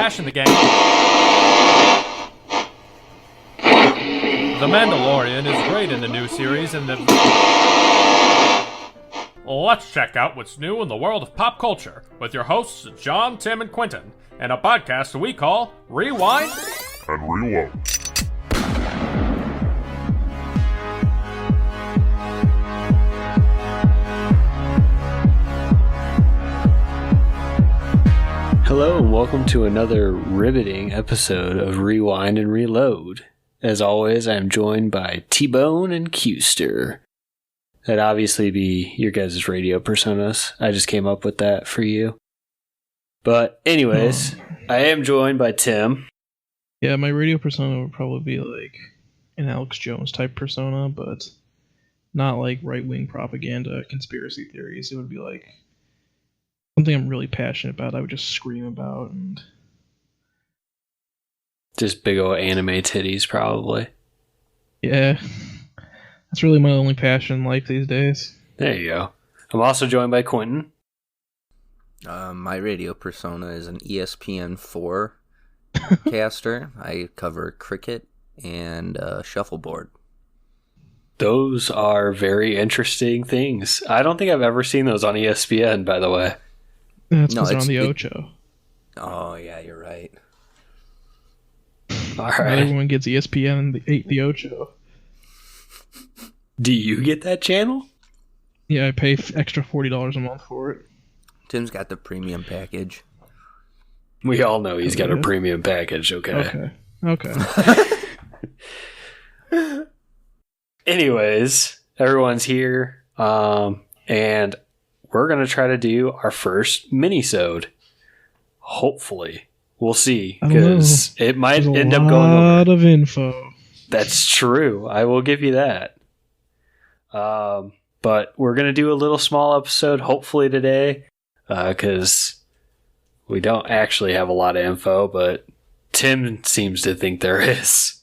trash in the game. The Mandalorian is great in the new series, and let's check out what's new in the world of pop culture with your hosts John, Tim, and Quentin, and a podcast we call Rewind and Reload. Hello and welcome to another riveting episode of Rewind and Reload. As always, I am joined by T-Bone and Qster. That'd obviously be your guys' radio personas. I just came up with that for you. But anyways, I am joined by Tim. Yeah, my radio persona would probably be like an Alex Jones type persona, but not like right-wing propaganda, conspiracy theories. It would be like something I'm really passionate about. I would just scream about and just big old anime titties, probably. Yeah. That's really my only passion in life these days. There you go. I'm also joined by Quentin. My radio persona is an ESPN4 caster. I cover cricket and shuffleboard. Those are very interesting things. I don't think I've ever seen those on ESPN, by the way. That's because they're on the Ocho. Oh, yeah, you're right. All Not right. everyone gets ESPN and the Ocho. Do you get that channel? Yeah, I pay extra $40 a month for it. Tim's got the premium package. We all know he's got a premium package, okay? Okay. Anyways, everyone's here, and we're going to try to do our first mini-sode. Hopefully. We'll see, because it might end up going over. A lot of info. That's true. I will give you that. But we're going to do a little small episode, hopefully today, because we don't actually have a lot of info, but Tim seems to think there is.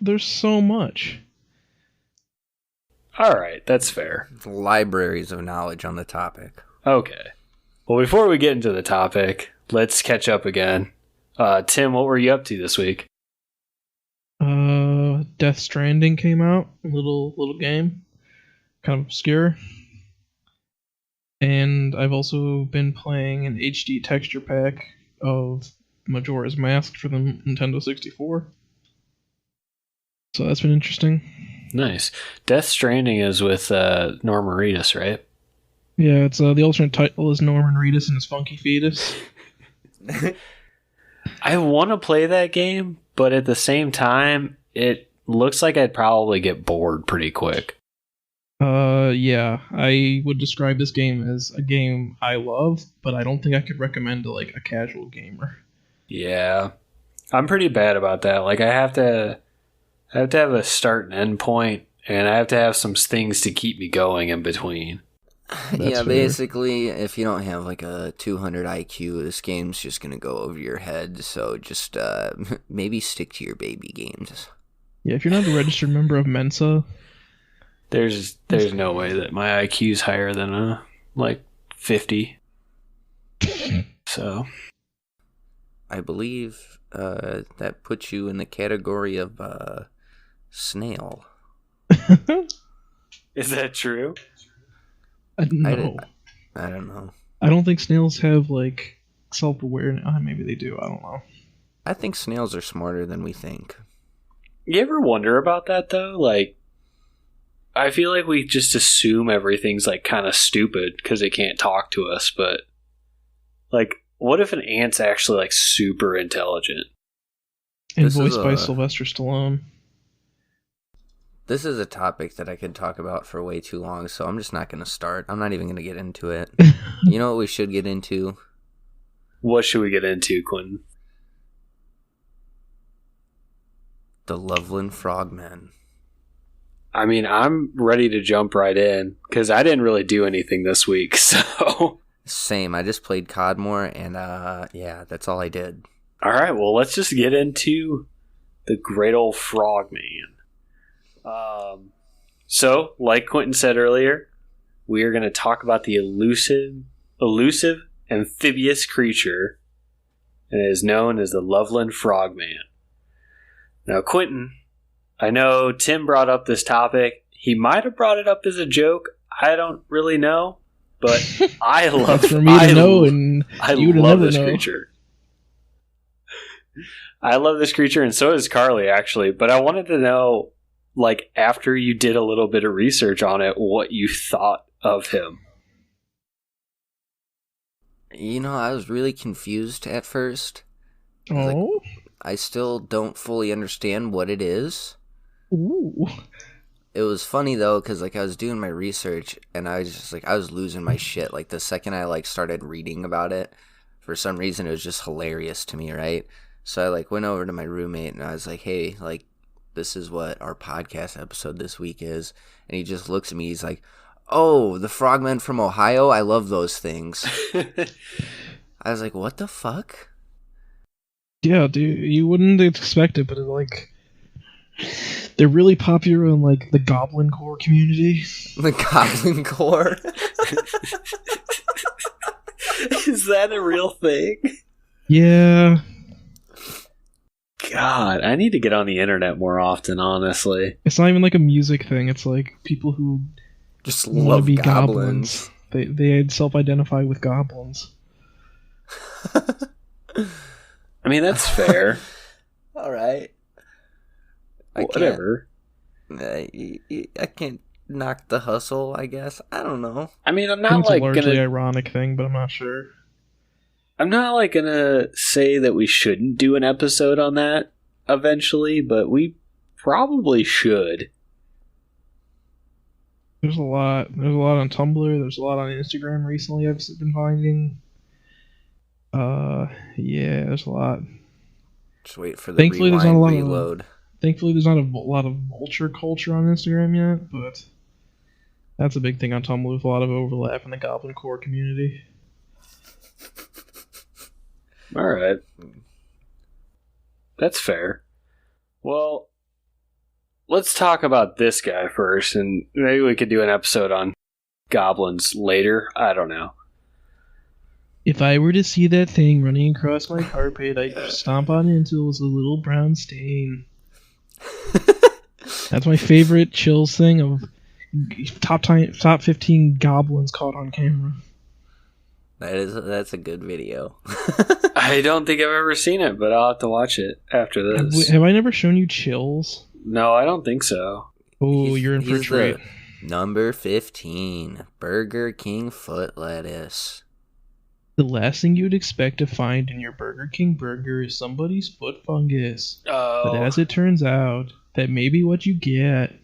There's so much. All right, that's fair. Libraries of knowledge on the topic. Okay. Well, before we get into the topic, let's catch up again. Tim, what were you up to this week? Death Stranding came out. A little game. Kind of obscure. And I've also been playing an HD texture pack of Majora's Mask for the Nintendo 64. So that's been interesting. Nice. Death Stranding is with Norman Reedus, right? Yeah, it's the alternate title is Norman Reedus and his Funky Fetus. I want to play that game, but at the same time, it looks like I'd probably get bored pretty quick. Yeah, I would describe this game as a game I love, but I don't think I could recommend to like a casual gamer. Yeah, I'm pretty bad about that. Like I have to have a start and end point, and I have to have some things to keep me going in between. Yeah, basically, if you don't have like a 200 IQ, this game's just going to go over your head, so just maybe stick to your baby games. Yeah, if you're not a registered member of Mensa... There's no way that my IQ's higher than like 50. So... I believe that puts you in the category of snail. Is that true? No. I don't know. I don't think snails have, like, self-awareness. Maybe they do. I don't know. I think snails are smarter than we think. You ever wonder about that, though? Like, I feel like we just assume everything's, like, kind of stupid because they can't talk to us, but, like, what if an ant's actually, like, super intelligent? And voiced by Sylvester Stallone. This is a topic that I could talk about for way too long, so I'm just not going to start. I'm not even going to get into it. You know what we should get into? What should we get into, Quentin? The Loveland Frogman. I mean, I'm ready to jump right in, because I didn't really do anything this week, so... Same. I just played Codmore, and yeah, that's all I did. All right, well, let's just get into the great old Frogman. So, like Quentin said earlier, we are going to talk about the elusive amphibious creature and is known as the Loveland Frogman. Now, Quentin, I know Tim brought up this topic. He might have brought it up as a joke. I don't really know, but I love for me to know, and I you to love never this know. creature. I love this creature, and so does Carly, actually. But I wanted to know, like, after you did a little bit of research on it, what you thought of him. You know, I was really confused at first. Oh? I still don't fully understand what it is. Ooh. It was funny, though, because, like, I was doing my research, and I was just, like, I was losing my shit. Like, the second I, like, started reading about it, for some reason, it was just hilarious to me, right? So I, like, went over to my roommate, and I was like, hey, like, this is what our podcast episode this week is. And he just looks at me, he's like, oh, the frogmen from Ohio? I love those things. I was like, what the fuck? Yeah, dude, you wouldn't expect it, but it, like, they're really popular in, like, the Goblin Core community. The Goblin Core? Is that a real thing? Yeah. God, I need to get on the internet more often, honestly. It's not even like a music thing. It's like people who Just want to love be goblins. They self-identify with goblins. I mean, that's fair. All right. Whatever. I can't knock the hustle, I guess. I don't know. I mean, I'm I think not it's like a largely gonna. ironic thing, but I'm not sure. I'm not like gonna say that we shouldn't do an episode on that eventually, but we probably should. There's a lot. There's a lot on Tumblr. There's a lot on Instagram recently. I've been finding. Yeah, there's a lot. Just wait for the Thankfully, there's not a lot of- reload. Thankfully, there's not a lot of vulture culture on Instagram yet, but that's a big thing on Tumblr with a lot of overlap in the Goblin Core community. All right. That's fair. Well, let's talk about this guy first, and maybe we could do an episode on goblins later. I don't know. If I were to see that thing running across my carpet, I'd stomp on it until it was a little brown stain. That's my favorite chills thing of top 15 goblins caught on camera. That's a good video. I don't think I've ever seen it, but I'll have to watch it after this. Have I never shown you chills? No, I don't think so. Oh, you're in for a He's treat. the number 15, Burger King foot lettuce. The last thing you'd expect to find in your Burger King burger is somebody's foot fungus. But as it turns out, that may be what you get.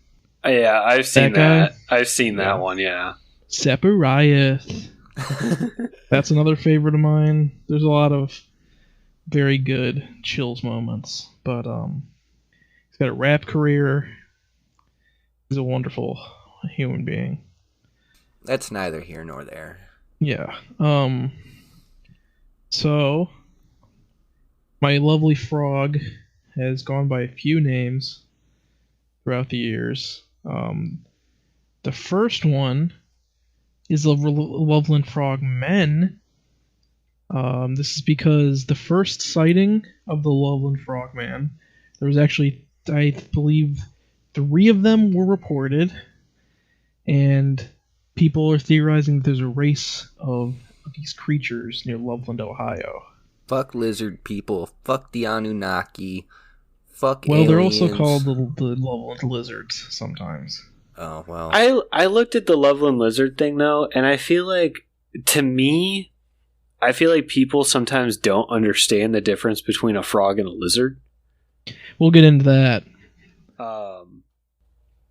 Yeah, I've seen That that. I've seen that one, yeah. Separieth. That's another favorite of mine. There's a lot of very good chills moments, but he's got a rap career. He's a wonderful human being. That's neither here nor there. Yeah. So my lovely frog has gone by a few names throughout the years. The first one is the Loveland Frogman. This is because the first sighting of the Loveland Frogman, there was actually, I believe, 3 of them were reported, and people are theorizing that there's a race of these creatures near Loveland, Ohio. Fuck lizard people. Fuck the Anunnaki. Fuck Well, aliens. they're also called the Loveland lizards sometimes. Oh, well. I looked at the Loveland lizard thing, though, and I feel like, to me, I feel like people sometimes don't understand the difference between a frog and a lizard. We'll get into that. Um,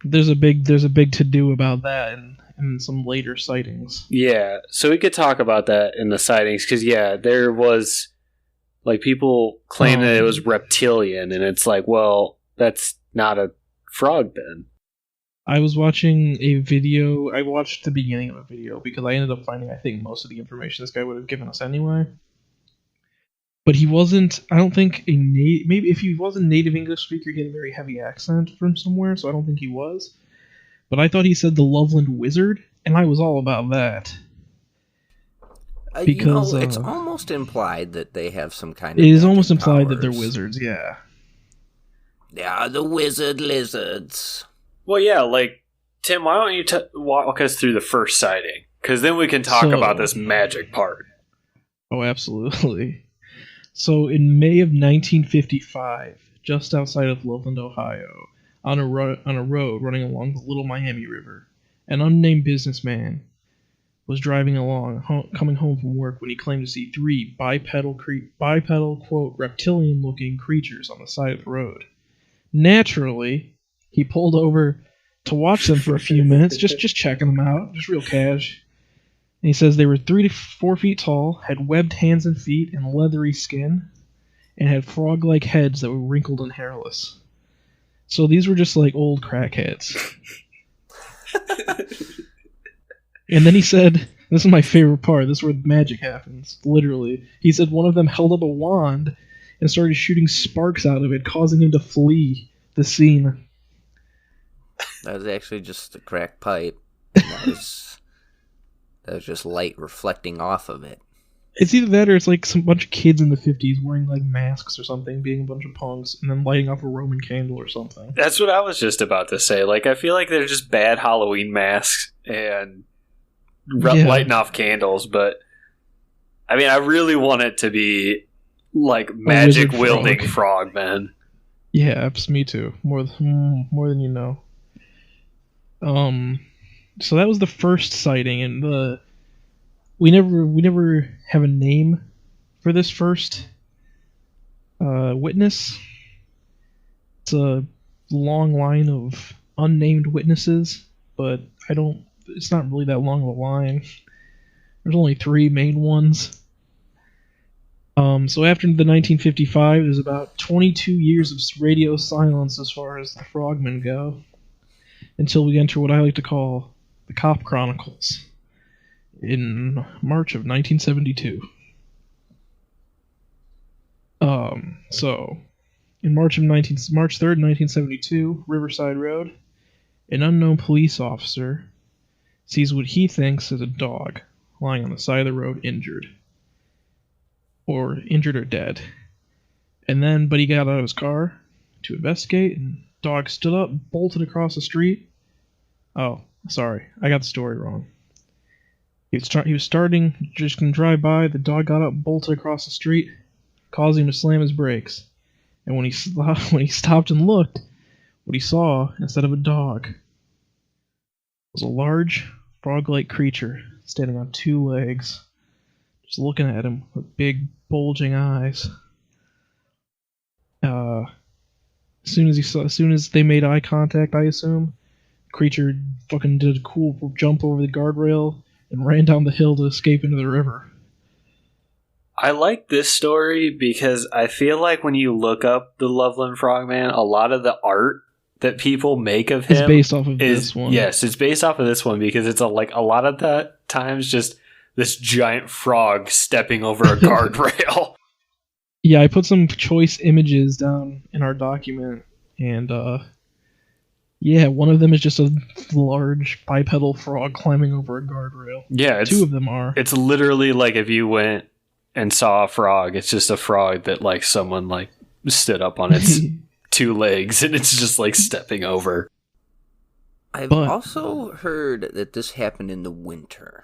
There's a big to-do about that in some later sightings. yeah, so we could talk about that in the sightings, because, yeah, there was, like, people claim that it was reptilian, and it's like, well, that's not a frog, then. I was watching a video. I watched the beginning of a video because I ended up finding, I think, most of the information this guy would have given us anyway. But he wasn't, I don't think, maybe if he was a native English speaker, he had a very heavy accent from somewhere, so I don't think he was. But I thought he said the Loveland Wizard, and I was all about that. Because it's almost implied that they have some kind of. It is almost implied powers. that they're wizards. Yeah. Yeah, the wizard lizards. Well, yeah, like, Tim, why don't you walk us through the first sighting? Because then we can talk about this magic part. Oh, absolutely. So, in May of 1955, just outside of Loveland, Ohio, on a road running along the Little Miami River, an unnamed businessman was driving along, coming home from work, when he claimed to see three bipedal, quote, reptilian-looking creatures on the side of the road. Naturally, he pulled over to watch them for a few minutes, just checking them out, just real cash. And he says they were 3 to 4 feet tall, had webbed hands and feet and leathery skin, and had frog-like heads that were wrinkled and hairless. So these were just like old crackheads. And then he said, this is my favorite part, this is where magic happens, literally. He said one of them held up a wand and started shooting sparks out of it, causing him to flee the scene. That was actually just a crack pipe. That was just light reflecting off of it. It's either that or it's like some bunch of kids in the 50s wearing like masks or something, being a bunch of punks, and then lighting off a Roman candle or something. That's what I was just about to say. Like, I feel like they're just bad Halloween masks and lighting off candles, but I mean, I really want it to be like magic wielding frogmen. Yeah, me too. More than you know. So that was the first sighting, and we never have a name for this first witness. It's a long line of unnamed witnesses, but it's not really that long of a line. There's only 3 main ones. So after the 1955, there's about 22 years of radio silence as far as the frogmen go, until we enter what I like to call the Cop Chronicles in March of 1972. So in March 3rd, 1972, Riverside Road, an unknown police officer sees what he thinks is a dog lying on the side of the road, injured or dead. But he got out of his car to investigate, and the dog stood up, bolted across the street. Oh, sorry, I got the story wrong. He was starting, just going to drive by. The dog got up, bolted across the street, causing him to slam his brakes. And when he stopped and looked, what he saw, instead of a dog, was a large, frog-like creature standing on 2 legs, just looking at him with big, bulging eyes. As soon as they made eye contact, I assume, the creature fucking did a cool jump over the guardrail and ran down the hill to escape into the river. I like this story because I feel like when you look up the Loveland Frogman, a lot of the art that people make of him is based off of this one. Yes, it's based off of this one because it's a lot of the times just this giant frog stepping over a guardrail. Yeah, I put some choice images down in our document, and one of them is just a large bipedal frog climbing over a guardrail. Yeah, 2 of them are. It's literally like if you went and saw a frog, it's just a frog that like someone like stood up on its 2 legs and it's just like stepping over. I've also heard that this happened in the winter.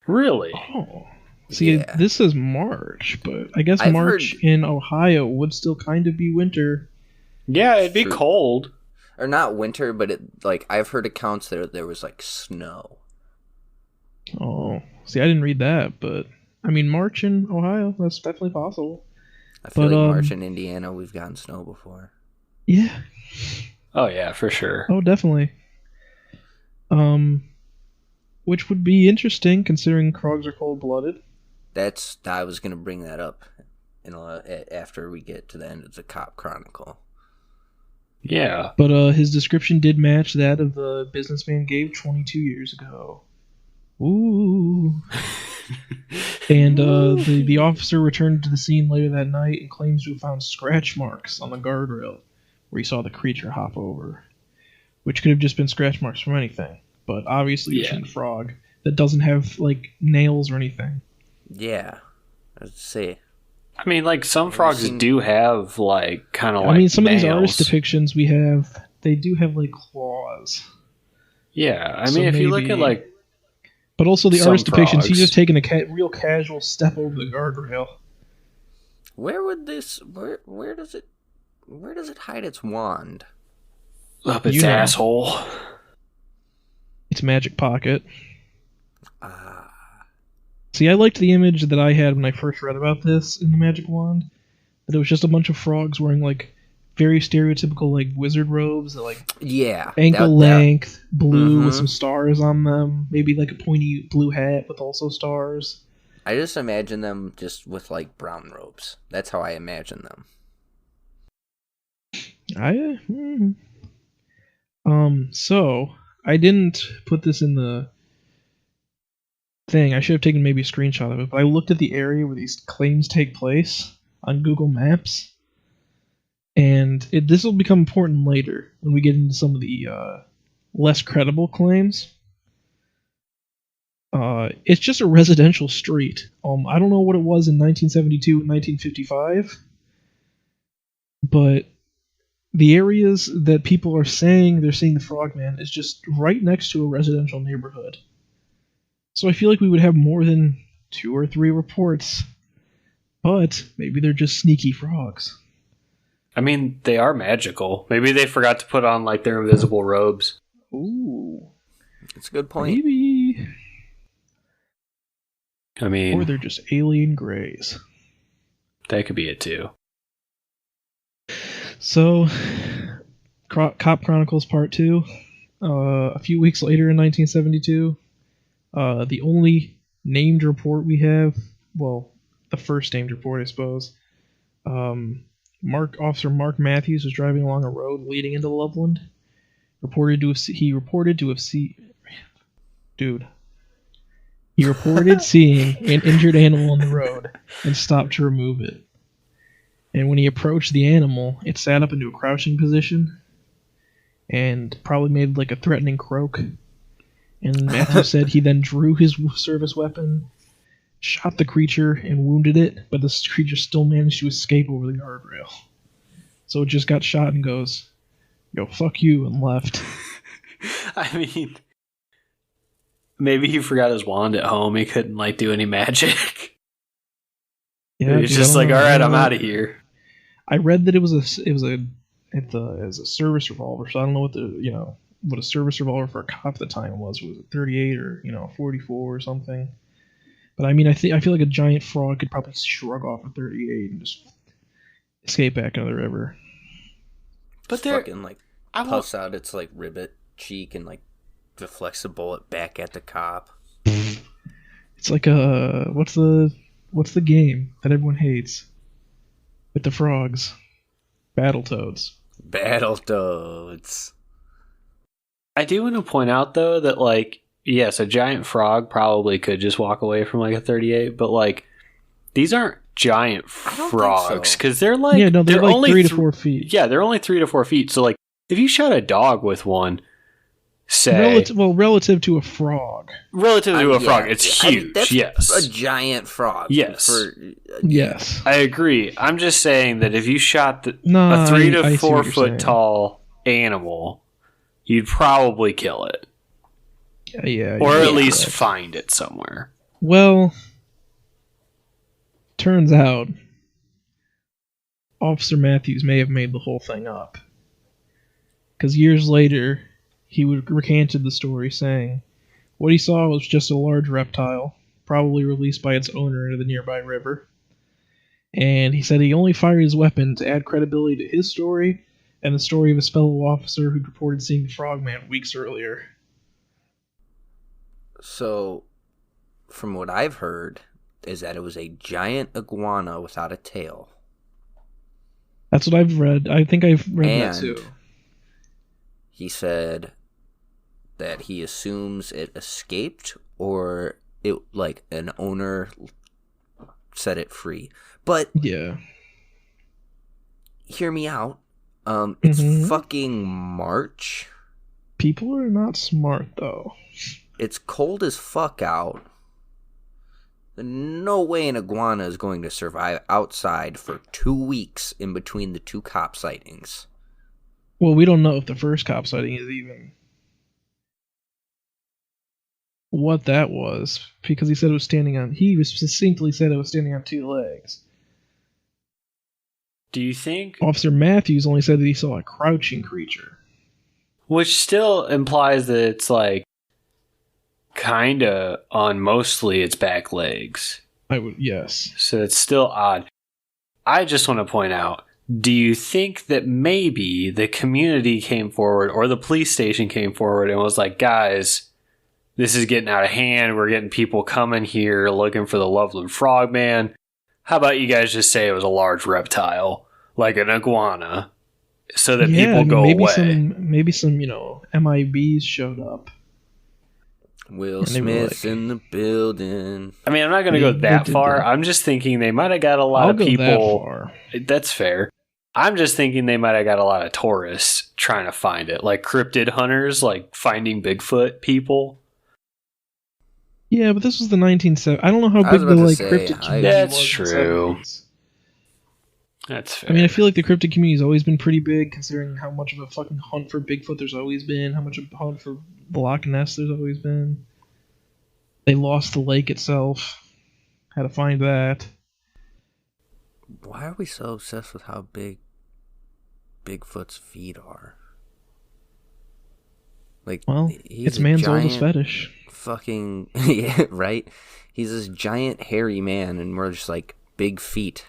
Really? Oh. See, this is March, but I guess March in Ohio would still kind of be winter. Yeah, it'd be cold. Or not winter, but I've heard accounts that there was like snow. Oh, see, I didn't read that, but I mean, March in Ohio, that's definitely possible. I feel like March in Indiana, we've gotten snow before. Yeah. Oh yeah, for sure. Oh, definitely. Which would be interesting considering frogs are cold-blooded. I was gonna bring that up, after we get to the end of the Cop Chronicle. Yeah. But his description did match that of the businessman gave 22 years ago. Ooh. And the officer returned to the scene later that night and claims to have found scratch marks on the guardrail where he saw the creature hop over, which could have just been scratch marks from anything. But obviously, a frog that doesn't have like nails or anything. Yeah. Let's see. I mean, like, some frogs do have, like, kind of like I mean, some nails. of these artist depictions we have, they do have like claws. Yeah, I So mean, if you look maybe- at, like, But also the some artist depictions, he's frogs. just taking a real casual step over the guardrail. Where would this? Where does it hide its wand? up its You know. asshole. It's magic pocket. Ah. See, I liked the image that I had when I first read about this in the magic wand. That it was just a bunch of frogs wearing like very stereotypical like wizard robes, that like Yeah. ankle length, blue with Mhm. some stars on them, maybe like a pointy blue hat with also stars. I just imagine them just with like brown robes. That's how I imagine them. So I didn't put this in the thing. I should have taken maybe a screenshot of it, but I looked at the area where these claims take place on Google Maps, and this will become important later when we get into some of the less credible claims. It's just a residential street. I don't know what it was in 1972 and 1955, but the areas that people are saying they're seeing the Frogman is just right next to a residential neighborhood. So I feel like we would have more than 2 or 3 reports, but maybe they're just sneaky frogs. I mean, they are magical. Maybe they forgot to put on, like, their invisible robes. Ooh, It's a good point. maybe. I mean, Or they're just alien greys. that could be it, too. So, Cop Chronicles Part 2. A few weeks later in 1972, the only named report we have, well, the first named report, I suppose, Officer Mark Matthews was driving along a road leading into Loveland. He reported seeing an injured animal on the road and stopped to remove it. And when he approached the animal, it sat up into a crouching position and probably made like a threatening croak. And Matthews said he then drew his service weapon, shot the creature, and wounded it, but the creature still managed to escape over the guardrail. So it just got shot and goes, "Yo, fuck you," and left. I mean, maybe he forgot his wand at home. He couldn't, like, do any magic. Yeah, He's dude, just I like, don't know. alright, I'm out of here. I read that it was a service revolver, so I don't know what a service revolver for a cop at the time was. Was it 38 or 44 or something? But I mean, I feel like a giant frog could probably shrug off a 38 and just escape back into the river. But Just there, fucking like I won't- puffs out its like ribbit cheek and like deflects a bullet back at the cop. It's like what's the game that everyone hates with the frogs? Battletoads. Battletoads. I do want to point out, though, that, like, yes, a giant frog probably could just walk away from, like, a 38, but, like, these aren't giant I don't think frogs, so. because they're, like... Yeah, no, they're like only 3 to 4 feet. Yeah, they're only 3 to 4 feet, so, like, if you shot a dog with one, say... Relative to a frog. Relative to a frog, Yeah, it's I- huge, that's yes. a giant frog. Yes. Yes. I agree. I'm just saying that if you shot No, a 3 I to see 4 what you're foot saying. tall animal, you'd probably kill it. Yeah. Or you're at least correct. find it somewhere. Well, turns out Officer Matthews may have made the whole thing up. Because years later, he recanted the story, saying what he saw was just a large reptile, probably released by its owner into the nearby river. And he said he only fired his weapon to add credibility to his story and the story of his fellow officer who'd reported seeing the Frogman weeks earlier. So, from what I've heard, is that it was a giant iguana without a tail. That's what I've read. I think I've read that And too. he said that he assumes it escaped or it like an owner set it free. But Yeah. hear me out. It's Mhm. fucking March. People are not smart, though. it's cold as fuck out. No way an iguana is going to survive outside for 2 weeks in between the 2 cop sightings. Well, we don't know if the first cop sighting is even what that was, because he said it was standing on. He succinctly said it was standing on 2 legs. Do you think? Officer Matthews only said that he saw a crouching creature, Which still implies that it's like kinda on mostly its back legs. yes. So it's still odd. I just want to point out, do you think that maybe the community came forward or the police station came forward and was like, guys, this is getting out of hand. We're getting people coming here looking for the Loveland Frogman. How about you guys just say it was a large reptile, like an iguana, so that people go away? Maybe some, MIBs showed up. Will Smith's in the building. I mean, I'm not going to go that far. I'm just thinking they might have got a lot of people. That far. That's fair. I'm just thinking they might have got a lot of tourists trying to find it, like cryptid hunters, like finding Bigfoot people. Yeah, but this was the 1970s. I don't know how big the cryptid community was. That's true. That's fair. I mean, I feel like the cryptid community's always been pretty big, considering how much of a fucking hunt for Bigfoot there's always been, how much of a hunt for Loch Ness there's always been. They lost the lake itself. Had to find that. Why are we so obsessed with how big Bigfoot's feet are? Like, well, it's man's oldest fetish. Fucking yeah, right? He's this giant hairy man, and we're just like big feet.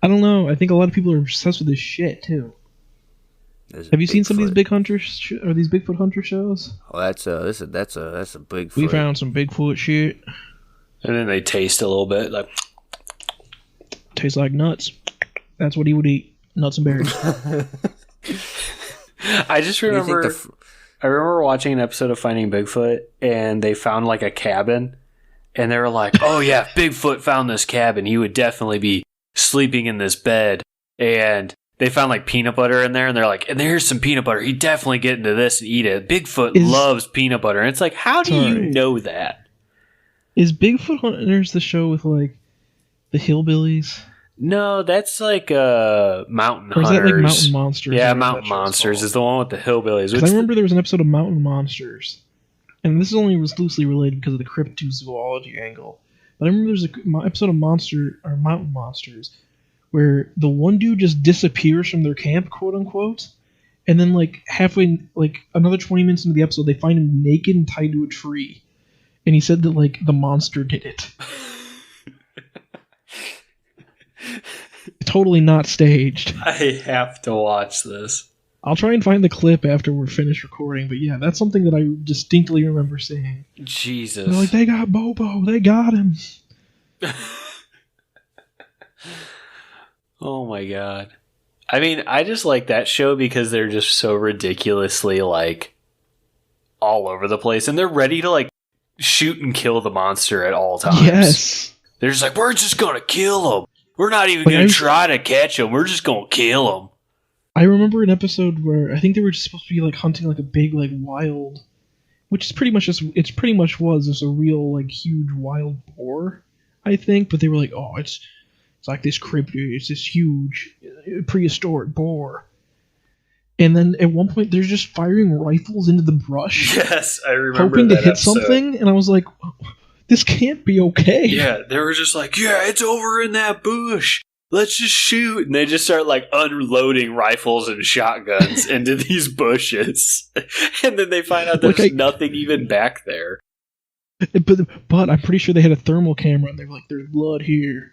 I don't know. I think a lot of people are obsessed with this shit too. Have you seen some of these big hunters or these Bigfoot hunter shows? Oh, that's a Bigfoot. We found some Bigfoot shit. And then they taste a little bit, like tastes like nuts. That's what he would eat: nuts and berries. I just remember. I remember watching an episode of Finding Bigfoot, and they found like a cabin, and they were like, "Oh yeah, if Bigfoot found this cabin, he would definitely be sleeping in this bed." And they found like peanut butter in there, and they're like, "And there's some peanut butter. He'd definitely get into this and eat it." Bigfoot loves peanut butter, and it's like, how do you know that? Is Bigfoot Hunters the show with like the hillbillies? No, that's like Mountain Hunters. Or is that like Mountain Monsters? Yeah, Mountain Monsters is the one with the hillbillies. I remember there was an episode of Mountain Monsters, and this is only loosely related because of the cryptozoology angle. But I remember there's an episode of Mountain Monsters where the one dude just disappears from their camp, quote unquote, and then like halfway, like another 20 minutes into the episode, they find him naked and tied to a tree, and he said that like the monster did it. Totally not staged. I have to watch this. I'll try and find the clip after we're finished recording, but yeah, that's something that I distinctly remember seeing. Jesus. They're like, they got Bobo, they got him. Oh my god. I mean, I just like that show because they're just so ridiculously like all over the place, and they're ready to like shoot and kill the monster at all times. Yes. They're just like, we're just gonna kill him. We're not even going to try to catch him. We're just going to kill him. I remember an episode where I think they were just supposed to be like hunting like a big like wild, which is pretty much just was just a real like huge wild boar, I think. But they were like, oh, it's like this cryptid. It's this huge prehistoric boar. And then at one point they're just firing rifles into the brush. Yes, I remember. Hoping to hit episode. Something, and I was like, this can't be okay. Yeah, they were just like, yeah, it's over in that bush. Let's just shoot. And they just start like unloading rifles and shotguns into these bushes. And then they find out there's nothing even back there. But I'm pretty sure they had a thermal camera and they were like, there's blood here.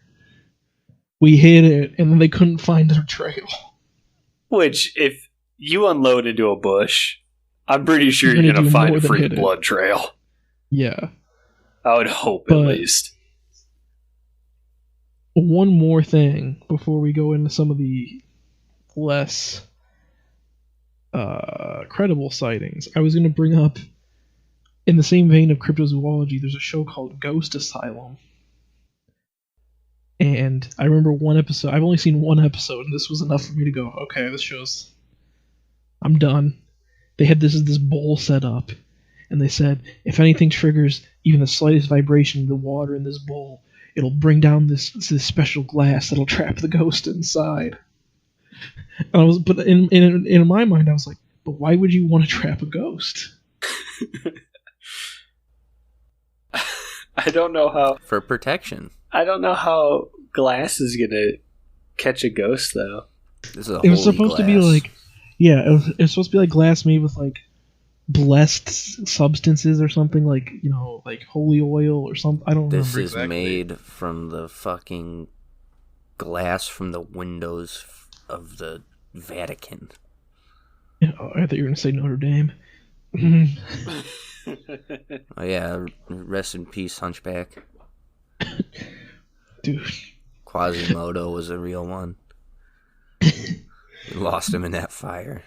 We hit it, and then they couldn't find their trail. Which, if you unload into a bush, I'm pretty sure you're going to find a freaking blood trail. Yeah. I would hope, at least. One more thing before we go into some of the less credible sightings. I was going to bring up, in the same vein of cryptozoology, there's a show called Ghost Asylum. And I remember one episode. I've only seen one episode, and this was enough for me to go, okay, this show's... I'm done. They had this bowl set up. and they said if anything triggers even the slightest vibration of the water in this bowl, it'll bring down this special glass that'll trap the ghost inside. But in my mind, I was like, but why would you want to trap a ghost? I don't know how. For protection. I don't know how glass is gonna catch a ghost, though. This is a It was holy supposed to be glass. like, yeah, it was supposed to be like glass made with like blessed substances or something, like, you know, like holy oil or something. I don't remember This is exactly. made from the fucking glass from the windows of the Vatican. Oh, I thought you were gonna say Notre Dame. Oh yeah, rest in peace, Hunchback. Dude. Quasimodo was a real one. We lost him in that fire.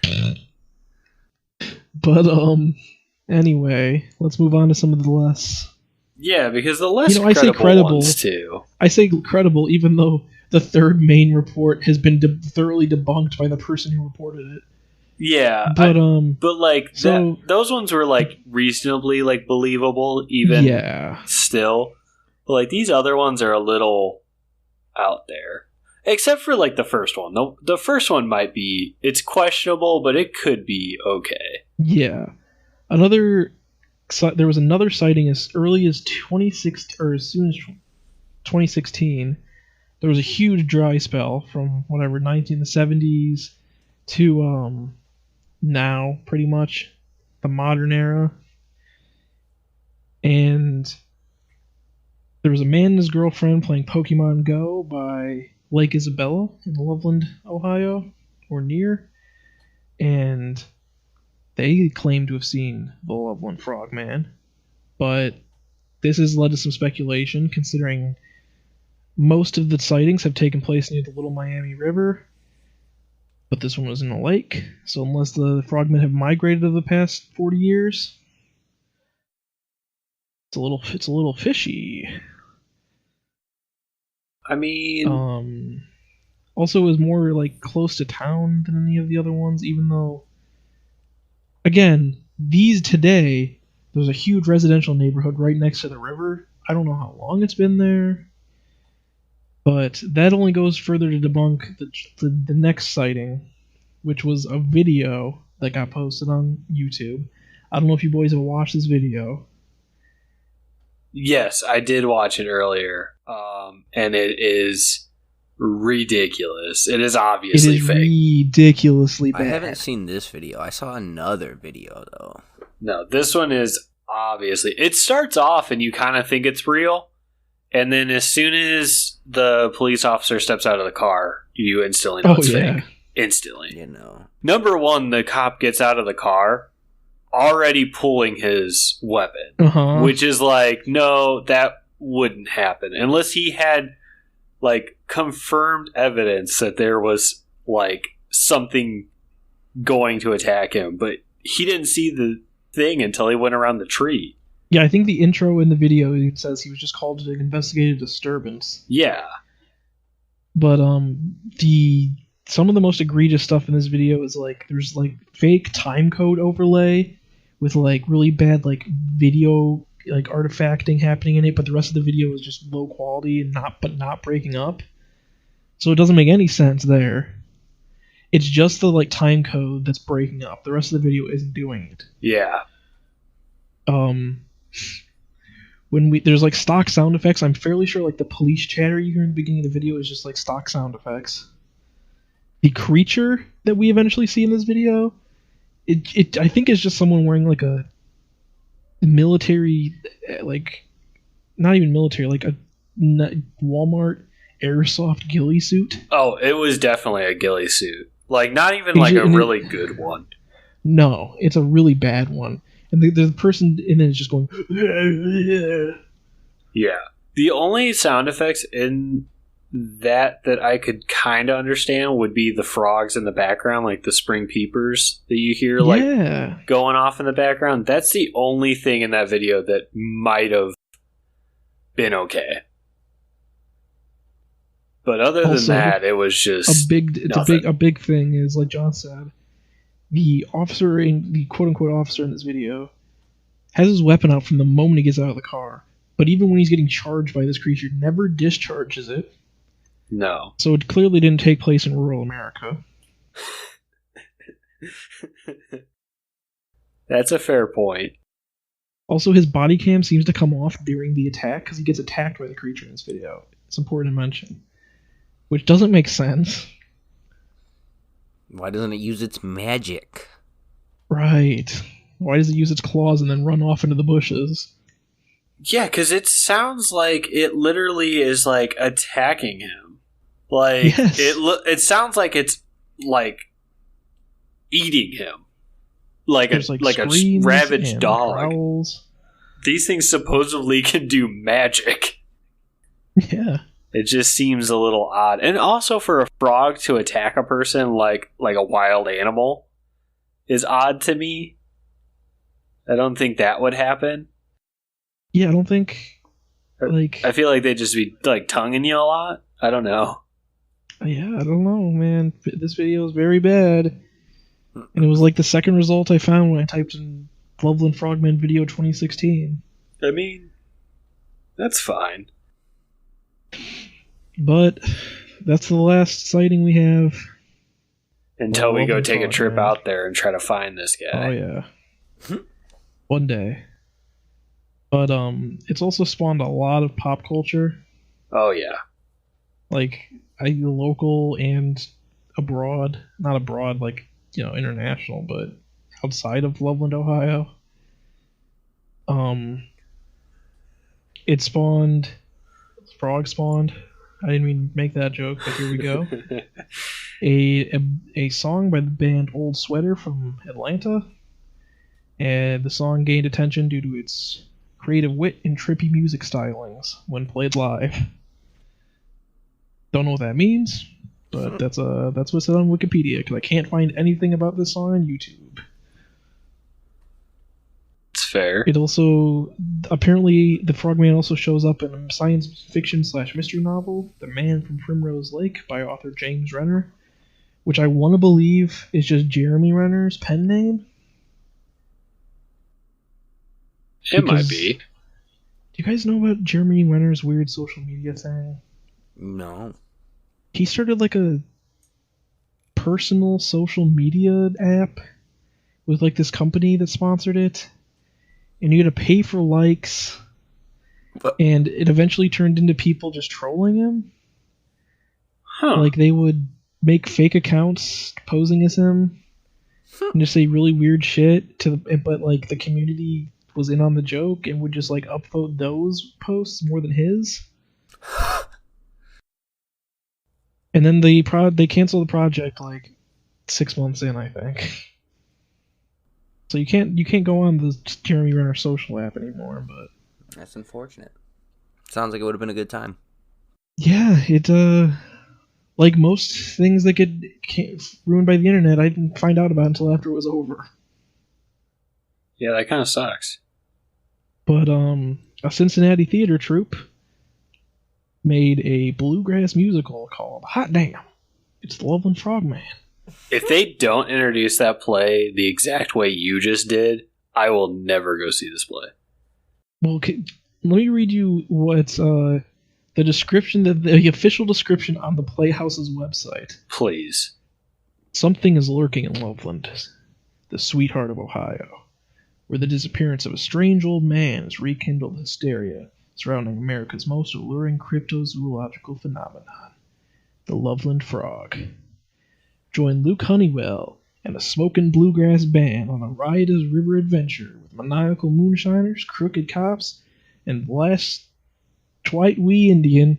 But anyway, let's move on to some of the less. Yeah, because the less I say credible ones too. I say credible, even though the third main report has been thoroughly debunked by the person who reported it. Yeah, But but like so those ones were like reasonably like believable, even yeah, still. But like these other ones are a little out there, except for like the first one. The first one might be, it's questionable, but it could be okay. yeah. There was another sighting as early as 2016, or as soon as 2016. There was a huge dry spell from whatever 1970s to now, pretty much the modern era. And there was a man and his girlfriend playing Pokemon Go by Lake Isabella in Loveland, Ohio, or near, and they claim to have seen the Loveland Frogman. But this has led to some speculation, considering most of the sightings have taken place near the Little Miami River, but this one was in a lake, so unless the frogmen have migrated over the past 40 years, it's a little fishy. I mean, Also, it was more like close to town than any of the other ones, even though, again, these today, there's a huge residential neighborhood right next to the river. I don't know how long it's been there, but that only goes further to debunk the next sighting, which was a video that got posted on YouTube. I don't know if you boys have watched this video. yes, I did watch it earlier, and it is ridiculous. It is obviously It is fake. ridiculously bad. I haven't seen this video. I saw another video though. No, this one is obviously. It starts off and you kind of think it's real, and then as soon as the police officer steps out of the car, you instantly know it's fake. Instantly. You know. Number one, the cop gets out of the car already pulling his weapon, Uh-huh. which is like, no, that wouldn't happen unless he had like confirmed evidence that there was like something going to attack him, but he didn't see the thing until he went around the tree. Yeah, I think the intro in the video, it says he was just called to investigate a disturbance. Yeah. But some of the most egregious stuff in this video is like there's like fake time code overlay with like really bad like video like artifacting happening in it, but the rest of the video is just low quality and not breaking up. So it doesn't make any sense there. It's just the like time code that's breaking up. The rest of the video isn't doing it. Yeah. When there's like stock sound effects, I'm fairly sure like the police chatter you hear in the beginning of the video is just like stock sound effects. The creature that we eventually see in this video, it I think is just someone wearing like a military, like not even military, like a Walmart airsoft ghillie suit. Oh, it was definitely a ghillie suit. Like, not even like a really good one. No, it's a really bad one. And the person in it is just going... Yeah. The only sound effects in that I could kind of understand would be the frogs in the background, like the spring peepers that you hear like going off in the background. That's the only thing in that video that might have been okay. But other than that, it was just a big thing is, like John said, the officer the quote unquote officer in this video has his weapon out from the moment he gets out of the car. But even when he's getting charged by this creature, never discharges it. No. So it clearly didn't take place in rural America. That's a fair point. Also, his body cam seems to come off during the attack because he gets attacked by the creature in this video. It's important to mention. Which doesn't make sense. Why doesn't it use its magic? Right. Why does it use its claws and then run off into the bushes? Yeah, because it sounds like it literally is like attacking him. Like Yes. it sounds like it's like eating him, like There's, a screams ravaged and dog. growls. These things supposedly can do magic. Yeah. It just seems a little odd, and also for a frog to attack a person like a wild animal is odd to me. I don't think that would happen. Yeah, I don't think, I feel like they'd just be like tonguing you a lot. I don't know. Yeah, I don't know, man. This video is very bad. And it was like the second result I found when I typed in Loveland Frogman video 2016. I mean, that's fine. But that's the last sighting we have. Until we go Loveland take a trip Frogman. out there and try to find this guy. Oh, yeah. One day. But it's also spawned a lot of pop culture. Oh, yeah. Like, local and abroad. Not abroad, like, international, but outside of Loveland, Ohio. It spawned... Frog spawned. I didn't mean to make that joke, but here we go. A song by the band Old Sweater from Atlanta. And the song gained attention due to its creative wit and trippy music stylings when played live. Don't know what that means, but that's what's said on Wikipedia, because I can't find anything about this song on YouTube. It's fair. It also, apparently, the Frogman also shows up in a science fiction / mystery novel, The Man from Primrose Lake, by author James Renner, which I want to believe is just Jeremy Renner's pen name. It might be. Do you guys know about Jeremy Renner's weird social media thing? No. He started like a personal social media app with like this company that sponsored it, and you had to pay for likes, and it eventually turned into people just trolling him. Huh. Like they would make fake accounts posing as him and just say really weird shit but like the community was in on the joke and would just like upvote those posts more than his. And then they canceled the project like 6 months in, I think. So you can't go on the Jeremy Renner social app anymore, but That's unfortunate. Sounds like it would have been a good time. yeah, it like most things that get ruined by the internet, I didn't find out about until after it was over. Yeah, that kind of sucks. But a Cincinnati theater troupe made a bluegrass musical called Hot Damn. It's the Loveland Frogman. If they don't introduce that play the exact way you just did, I will never go see this play. Well, let me read you what's the description, the official description on the Playhouse's website. Please. Something is lurking in Loveland, the sweetheart of Ohio, where the disappearance of a strange old man has rekindled hysteria surrounding America's most alluring cryptozoological phenomenon, the Loveland Frog. Join Luke Honeywell and a smoking bluegrass band on a riotous river adventure with maniacal moonshiners, crooked cops, and the last Dwight Wee Indian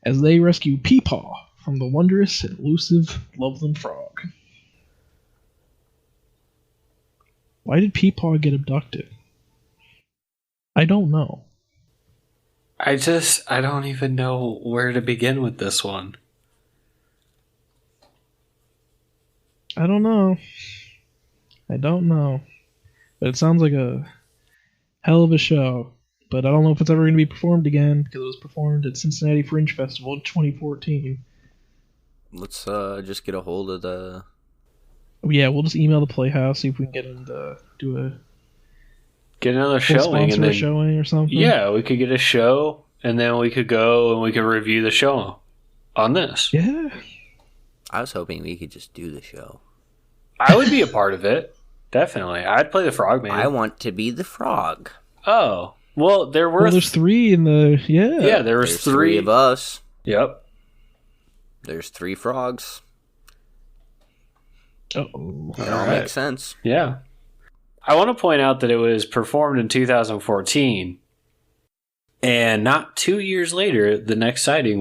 as they rescue Peepaw from the wondrous and elusive Loveland Frog. Why did Peepaw get abducted? I don't know. I don't even know where to begin with this one. I don't know. But it sounds like a hell of a show. But I don't know if it's ever going to be performed again, because it was performed at Cincinnati Fringe Festival in 2014. Let's just get a hold of the... Yeah, we'll just email the Playhouse, see if we can get them to do a Get another We'll showing, sponsor and a then showing or something. yeah, we could get a show, and then we could go and we could review the show on this. Yeah. I was hoping we could just do the show. I would be a part of it. Definitely. I'd play the Frogman. I want to be the frog. Oh. Well, there were... Well, there's 3 in the... Yeah. Yeah, there was There's 3 of us. Yep. There's 3 frogs. Uh-oh. It all makes sense. Yeah. I want to point out that it was performed in 2014, and not 2 years later, the next sighting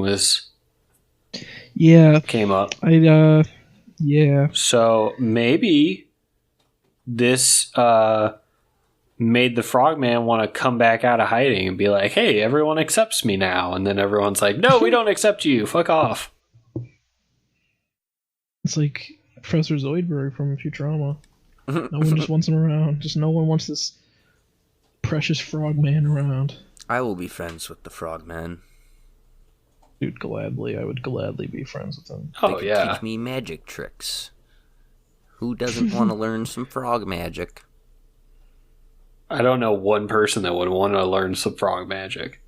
came up. Yeah. So maybe this made the Frogman want to come back out of hiding and be like, "Hey, everyone accepts me now," and then everyone's like, "No, we don't accept you. Fuck off." It's like Professor Zoidberg from Futurama. No one just wants him around. Just no one wants this precious frogman around. I will be friends with the frogman. Dude, gladly. I would gladly be friends with him. Oh, They could yeah. teach me magic tricks. Who doesn't want to learn some frog magic? I don't know one person that would want to learn some frog magic.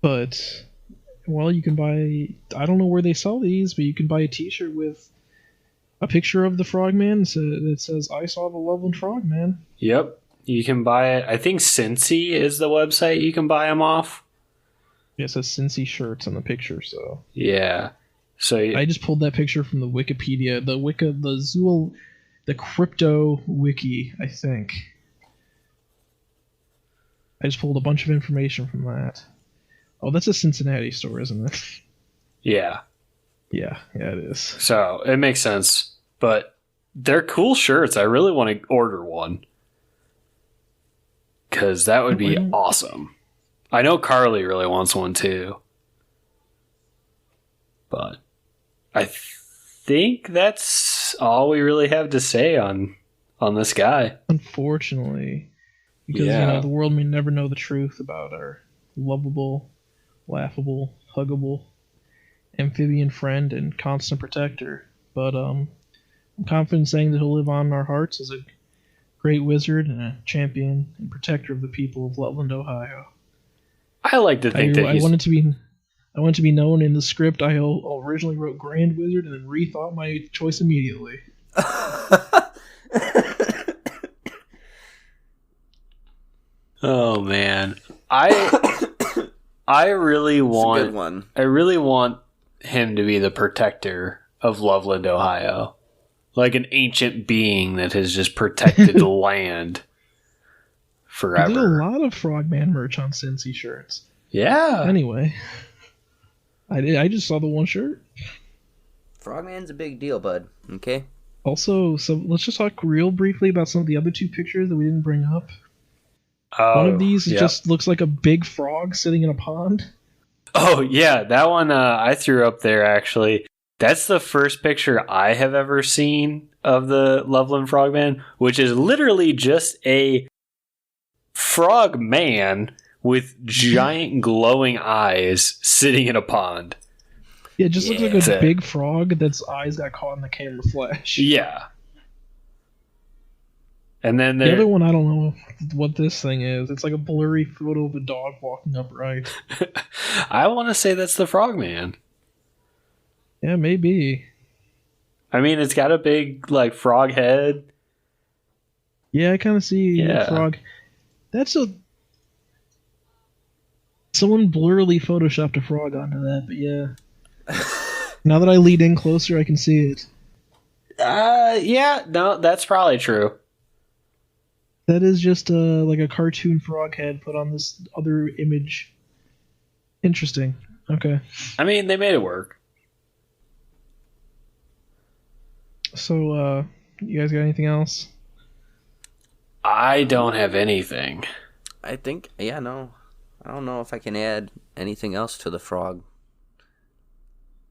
But, well, you can buy... I don't know where they sell these, but you can buy a t-shirt with a picture of the frogman that says, "I saw the Loveland Frogman." Yep. You can buy it. I think Cincy is the website you can buy them off. Yeah, it says Cincy shirts on the picture, so... Yeah. So I just pulled that picture from the Wikipedia, the crypto wiki, I think. I just pulled a bunch of information from that. Oh, that's a Cincinnati store, isn't it? yeah. Yeah, it is. So it makes sense. But they're cool shirts. I really want to order one. Because that would be awesome. I know Carly really wants one too. But I think that's all we really have to say on this guy. Unfortunately. Because the world may never know the truth about our lovable, laughable, huggable amphibian friend and constant protector. But I'm confident saying that he'll live on in our hearts as a great wizard and a champion and protector of the people of Loveland, Ohio. I like to think that I wanted to be known in the script. I originally wrote Grand Wizard and then rethought my choice immediately. Oh man, I really want It's a good one. I really want him to be the protector of Loveland, Ohio, like an ancient being that has just protected the land forever. There's a lot of Frogman merch on Cincy shirts. Yeah. Anyway, I just saw the one shirt. Frogman's a big deal, bud. Okay. Also, so let's just talk real briefly about some of the other 2 pictures that we didn't bring up. Oh, One of these yep. just looks like a big frog sitting in a pond. Oh yeah, that one I threw up there actually. That's the first picture I have ever seen of the Loveland Frogman, which is literally just a frog man with giant glowing eyes sitting in a pond. Yeah, it just looks like a big frog that's eyes got caught in the camera flash. Yeah. And then the other one, I don't know what this thing is. It's like a blurry photo of a dog walking upright. I want to say that's the Frogman. Yeah, maybe. I mean, it's got a big, like, frog head. Yeah, I kind of see a frog. Someone blurrily photoshopped a frog onto that, but yeah. Now that I lead in closer, I can see it. Yeah, no, that's probably true. That is just like a cartoon frog head put on this other image. Interesting. Okay. I mean, they made it work. So, you guys got anything else? I don't have anything. I think, no. I don't know if I can add anything else to the frog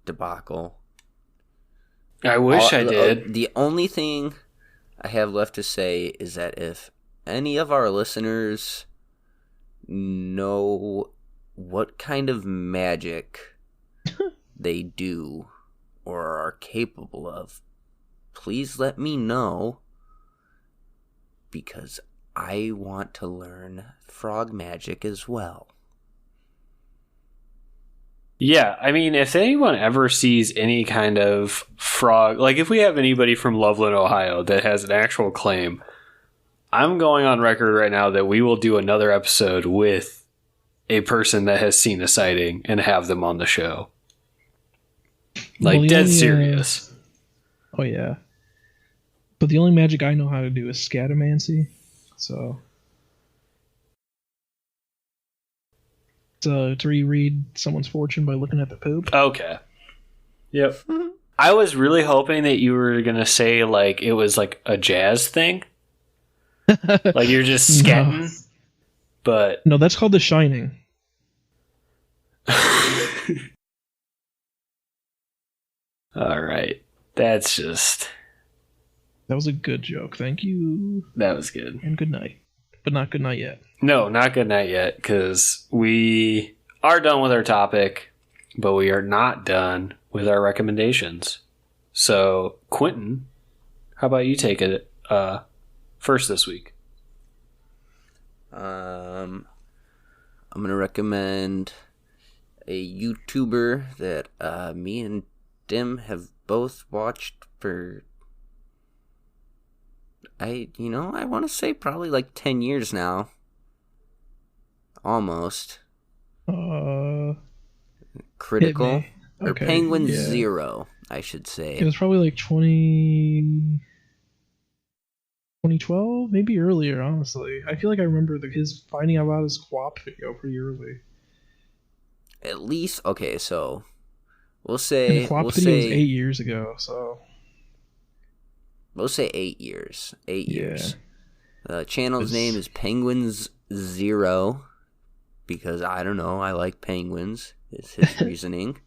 debacle. I wish I did. The only thing I have left to say is that if any of our listeners know what kind of magic they do or are capable of, please let me know, because I want to learn frog magic as well. Yeah, I mean, if anyone ever sees any kind of frog, like if we have anybody from Loveland, Ohio that has an actual claim, I'm going on record right now that we will do another episode with a person that has seen a sighting and have them on the show. Like, Well, dead serious. Oh, yeah. But the only magic I know how to do is scatomancy. So. To reread someone's fortune by looking at the poop. Okay. Yep. I was really hoping that you were going to say, like, it was like a jazz thing. Like, you're just scatting. No. But. No, that's called The Shining. All right. That's just. That was a good joke. Thank you. That was good. And good night. But not good night yet. No, not good night yet, because we are done with our topic, but we are not done with our recommendations. So, Quentin, how about you take it first this week? I'm going to recommend a YouTuber that me and Dim have both watched for, I want to say probably like 10 years now. Almost. Critical. Or Okay, Penguin yeah. Zero, I should say. It was probably like 2012, maybe earlier, honestly. I feel like I remember his finding out about his Quap video pretty early. At least, okay, so we'll And say the Quap we'll video was say 8 years ago, so we'll say 8 years. 8 Yeah. years. The channel's It's- name is Penguins Zero because I don't know, I like penguins. Is his reasoning.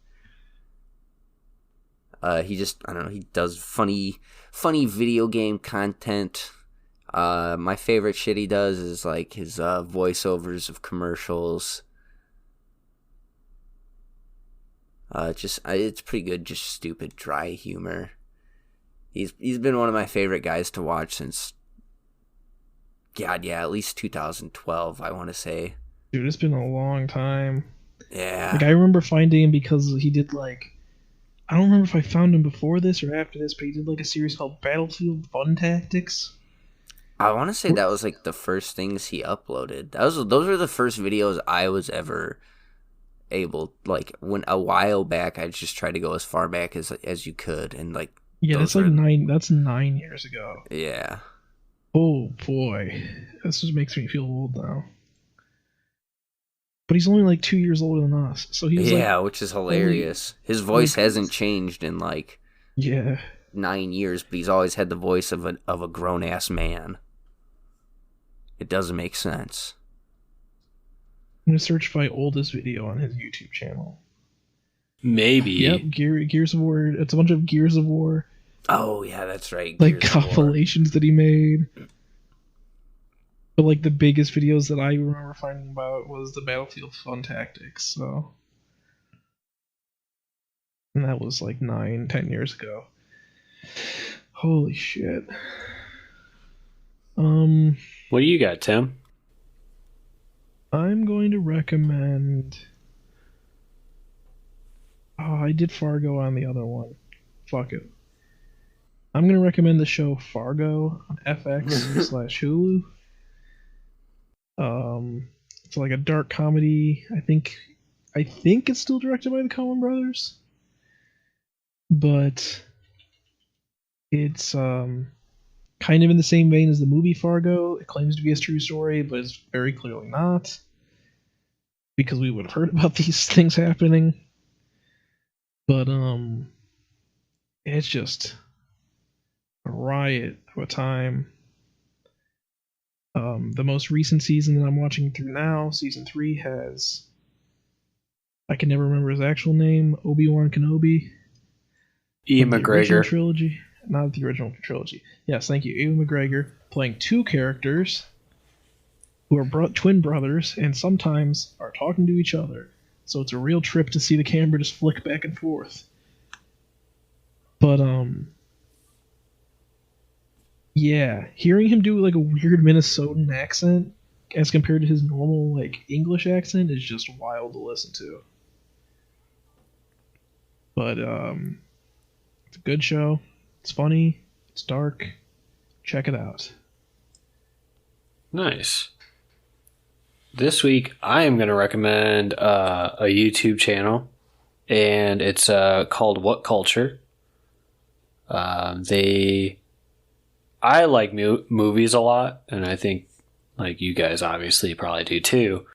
He just, I don't know, he does funny video game content. My favorite shit he does is like his voiceovers of commercials. It's pretty good, just stupid, dry humor. He's been one of my favorite guys to watch since, God, yeah, at least 2012, I want to say. dude, it's been a long time. Yeah. Like, I remember finding him because he did like, I don't remember if I found him before this or after this, but he did like a series called Battlefield Fun Tactics. I want to say that was like the first things he uploaded. Those were the first videos I was ever able, like, when a while back I just tried to go as far back as you could, and like, Yeah, those that's like were- that's 9 years ago. Yeah. Oh boy, this just makes me feel old now. But he's only like 2 years older than us, so he's Yeah, like, which is hilarious. His voice like- hasn't changed in like yeah. 9 years, but he's always had the voice of a grown ass man. It doesn't make sense. I'm gonna search by oldest video on his YouTube channel. Maybe. Yep, Gears of War. It's a bunch of Gears of War Oh yeah, that's right. like Gears of War. compilations that he made. But like the biggest videos that I remember finding about was the Battlefield Fun Tactics. So, and that was like 9-10 years ago. Holy shit. What do you got, Tim? I'm going to recommend. Oh, I did Fargo on the other one. Fuck it. I'm going to recommend the show Fargo on FX/Hulu. It's like a dark comedy. I think it's still directed by the Coen brothers, but it's kind of in the same vein as the movie Fargo. It claims to be a true story, but it's very clearly not, because we would have heard about these things happening. But it's just a riot of a time. The most recent season that I'm watching through now, season 3, has, I can never remember his actual name, Obi-Wan Kenobi. Ian From the original McGregor. trilogy, not the original trilogy. Yes, thank you, Ewan McGregor playing two characters who are twin brothers and sometimes are talking to each other. So it's a real trip to see the camera just flick back and forth. But Yeah, hearing him do like a weird Minnesotan accent as compared to his normal like English accent is just wild to listen to. But it's a good show. It's funny. It's dark. Check it out. Nice. This week, I am going to recommend a YouTube channel, and it's called What Culture. I like movies a lot, and I think like you guys obviously probably do too.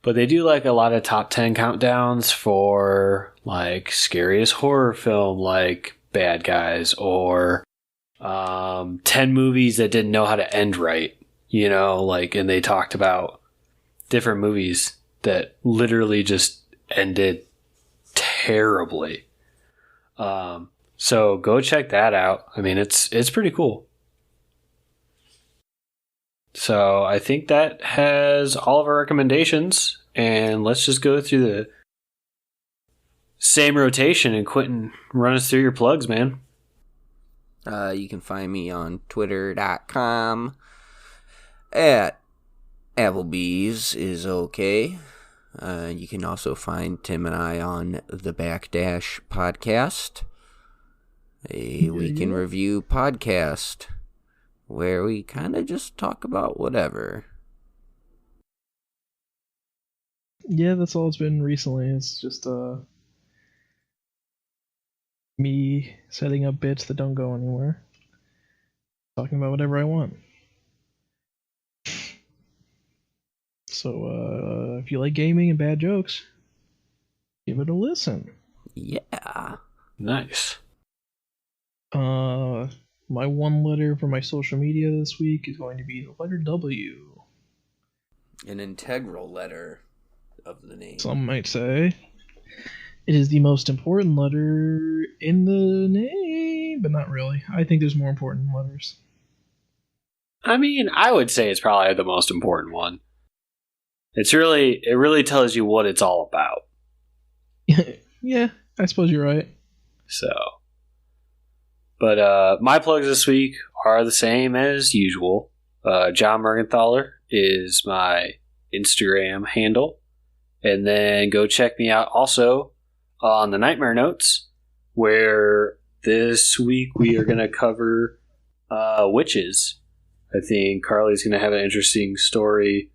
But they do like a lot of top 10 countdowns for like scariest horror film, like Bad Guys, or 10 movies that didn't know how to end right. You know, like, and they talked about different movies that literally just ended terribly. So go check that out. I mean, it's pretty cool. So I think that has all of our recommendations, and let's just go through the same rotation, and Quentin, run us through your plugs, man. You can find me on twitter.com at Applebee's is okay. You can also find Tim and I on the Backdash podcast, a week in review podcast where we kind of just talk about whatever. Yeah, that's all it's been recently. It's just me setting up bits that don't go anywhere, talking about whatever I want. So if you like gaming and bad jokes, give it a listen. Yeah. Nice. My one letter for my social media this week is going to be the letter W. An integral letter of the name. Some might say. It is the most important letter in the name, but not really. I think there's more important letters. I mean, I would say it's probably the most important one. It really tells you what it's all about. Yeah, I suppose you're right. So, but my plugs this week are the same as usual. John Mergenthaler is my Instagram handle. And then go check me out also on the Nightmare Notes, where this week we are going to cover witches. I think Carly's going to have an interesting story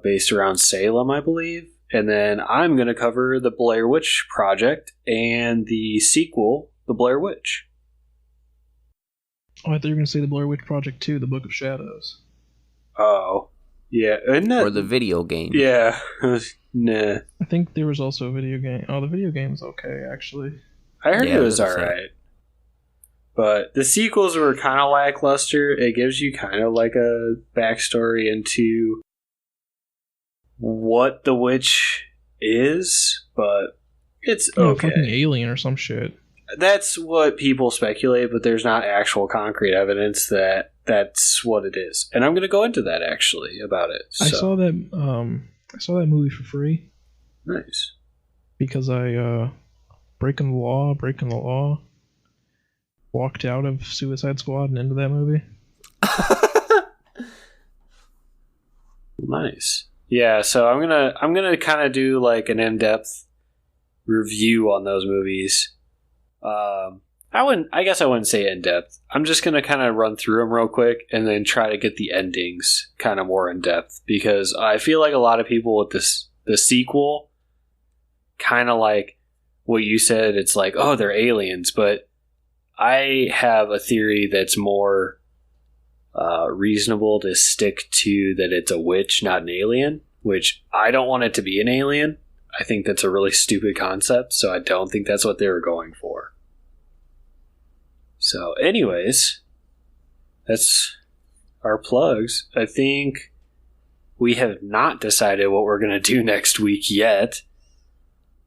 based around Salem, I believe. And then I'm going to cover the Blair Witch Project and the sequel, The Blair Witch. Oh, I thought you were going to say the Blair Witch Project 2, The Book of Shadows. Oh, yeah. Isn't that... Or the video game. Yeah. Nah. I think there was also a video game. Oh, the video game's okay, actually. I heard it was that's alright. But the sequels were kind of lackluster. It gives you kind of like a backstory into what the witch is, but it's okay. Fucking alien or some shit. That's what people speculate, but there's not actual concrete evidence that that's what it is. And I'm going to go into that actually about it. So. I saw that movie for free. Nice. Because I breaking the law, walked out of Suicide Squad and into that movie. Nice. Yeah, so I'm gonna kind of do like an in-depth review on those movies. I guess I wouldn't say in-depth. I'm just gonna kind of run through them real quick and then try to get the endings kind of more in-depth, because I feel like a lot of people with the sequel kind of like what you said. It's like, oh, they're aliens, but I have a theory that's more reasonable to stick to that it's a witch, not an alien, which I don't want it to be an alien. I think that's a really stupid concept, so I don't think that's what they were going for. So anyways, that's our plugs. I think we have not decided what we're going to do next week yet.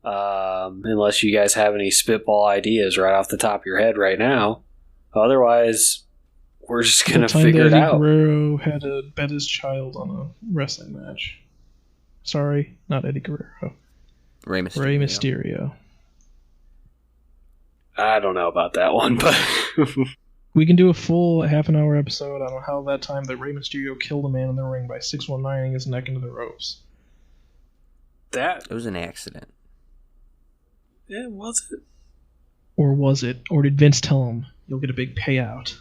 Unless you guys have any spitball ideas right off the top of your head right now. Otherwise, we're just going to figure it out. Eddie Guerrero had to bet his child on a wrestling match. Sorry, not Eddie Guerrero. Rey Mysterio. Rey Mysterio. I don't know about that one, but We can do a full half-an-hour episode on how that time that Rey Mysterio killed a man in the ring by 619ing his neck into the ropes. That It was an accident. yeah, was it? Or was it? Or did Vince tell him, you'll get a big payout?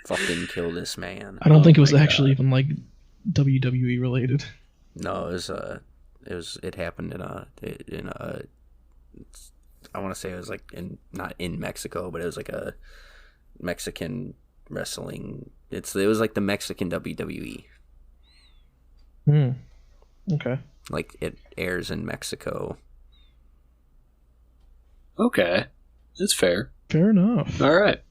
Fucking kill this man. I don't think it was my actually even, like, WWE related. No, it happened in I want to say it was like not in Mexico, but it was like a Mexican wrestling. It was like the Mexican WWE. Okay. Like it airs in Mexico. Okay. That's fair. Fair enough. All right.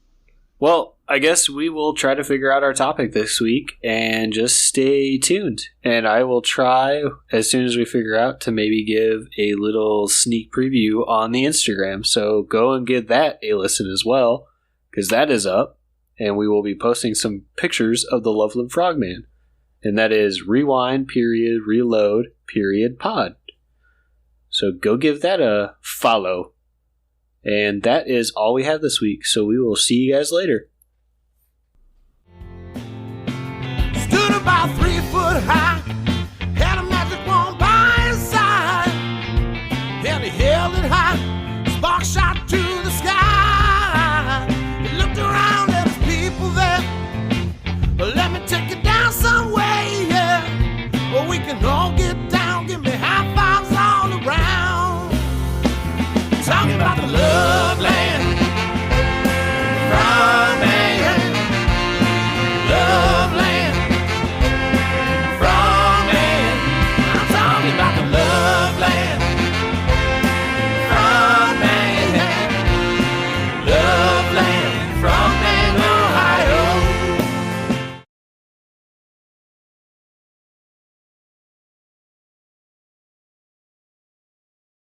Well, I guess we will try to figure out our topic this week and just stay tuned. And I will try, as soon as we figure out, to maybe give a little sneak preview on the Instagram. So go and give that a listen as well, because that is up. And we will be posting some pictures of the Loveland Frogman. And that is rewind.reload.pod. So go give that a follow. And that is all we have this week, so we will see you guys later. Stood about 3 foot high.